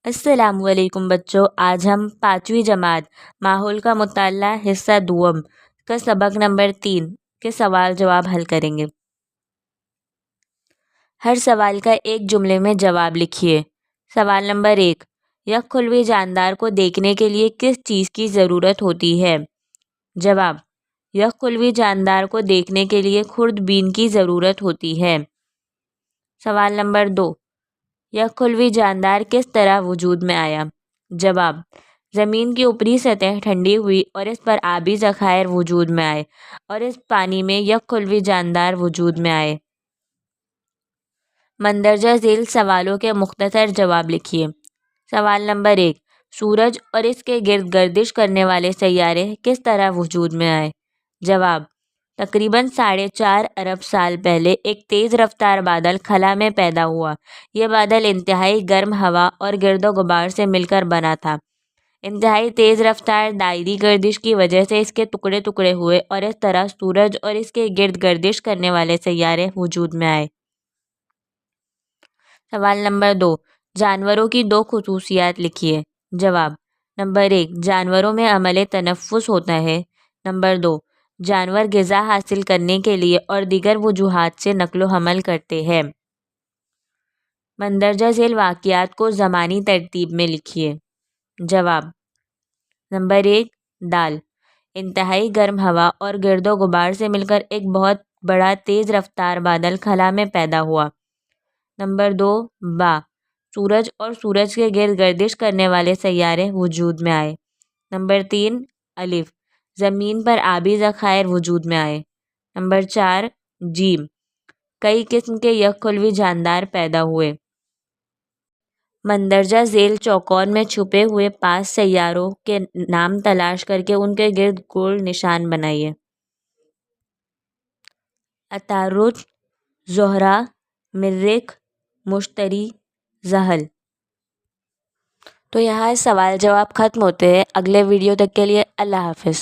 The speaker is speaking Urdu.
السلام علیکم بچوں، آج ہم 5ویں جماعت ماحول کا مطالعہ حصہ دوم کا سبق نمبر 3 کے سوال جواب حل کریں گے۔ ہر سوال کا ایک جملے میں جواب لکھیے۔ سوال نمبر 1، یک خلوی جاندار کو دیکھنے کے لیے کس چیز کی ضرورت ہوتی ہے؟ جواب، یک خلوی جاندار کو دیکھنے کے لیے خوردبین کی ضرورت ہوتی ہے۔ سوال نمبر 2، یک خلوی جاندار کس طرح وجود میں آیا؟ جواب، زمین کی اوپری سطح ٹھنڈی ہوئی اور اس پر آبی ذخائر وجود میں آئے اور اس پانی میں یک خلوی جاندار وجود میں آئے۔ مندرجہ ذیل سوالوں کے مختصر جواب لکھیے۔ سوال نمبر 1، سورج اور اس کے گرد گردش کرنے والے سیارے کس طرح وجود میں آئے؟ جواب، تقریباً 4.5 ارب سال پہلے ایک تیز رفتار بادل خلا میں پیدا ہوا۔ یہ بادل انتہائی گرم ہوا اور گرد و غبار سے مل کر بنا تھا۔ انتہائی تیز رفتار دائری گردش کی وجہ سے اس کے ٹکڑے ٹکڑے ہوئے اور اس طرح سورج اور اس کے گرد گردش کرنے والے سیارے وجود میں آئے۔ سوال نمبر 2، جانوروں کی 2 خصوصیات لکھیے۔ جواب، نمبر 1، جانوروں میں عمل تنفس ہوتا ہے۔ نمبر 2، جانور غذا حاصل کرنے کے لیے اور دیگر وجوہات سے نقل و حمل کرتے ہیں۔ مندرجہ ذیل واقعات کو زمانی ترتیب میں لکھیے۔ جواب، نمبر 1، دال، انتہائی گرم ہوا اور گرد و غبار سے مل کر ایک بہت بڑا تیز رفتار بادل خلا میں پیدا ہوا۔ نمبر 2، با، سورج اور سورج کے گرد گردش کرنے والے سیارے وجود میں آئے۔ نمبر 3، الف، زمین پر آبی ذخائر وجود میں آئے۔ نمبر 4، جیم، کئی قسم کے یک خلوی جاندار پیدا ہوئے۔ مندرجہ ذیل چوکور میں چھپے ہوئے 5 سیاروں کے نام تلاش کر کے ان کے گرد گول نشان بنائیے۔ عطارد، زہرہ، مریخ، مشتری، زحل۔ تو یہاں سوال جواب ختم ہوتے ہیں۔ اگلے ویڈیو تک کے لیے اللہ حافظ۔